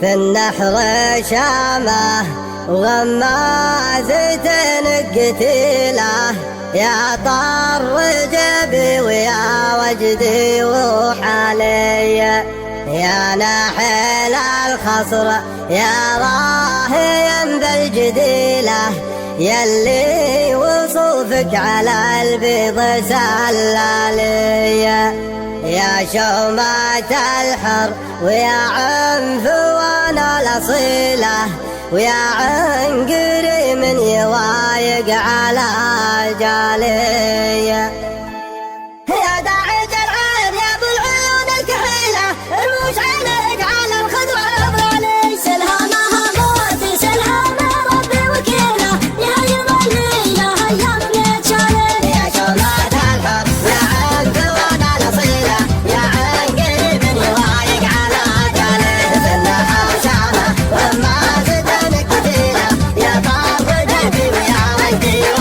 في النحر شامه وغمازة قتيله يا طر جبي ويا وجدي وحالي يا ناحل الخصر يا راهيا بالجديله يلي وصوفك على البيض سلالي يا شومة الحر ويا عنف وانا الاصيله ويا عنقري من يوايق على جالي يا داعي العين يا ابو العيون الكحيله الموج عليك على الخضره الافضلي سلهامها موتي سلهامها ربي وكيله يا يملي يا هيام بيت شالي يا شومة الحر يا عنف وانا الاصيله يا عنقري من يوايق على جالي في النحر شامه وما زدنك قتيله يا طار قلبي ويا وجدي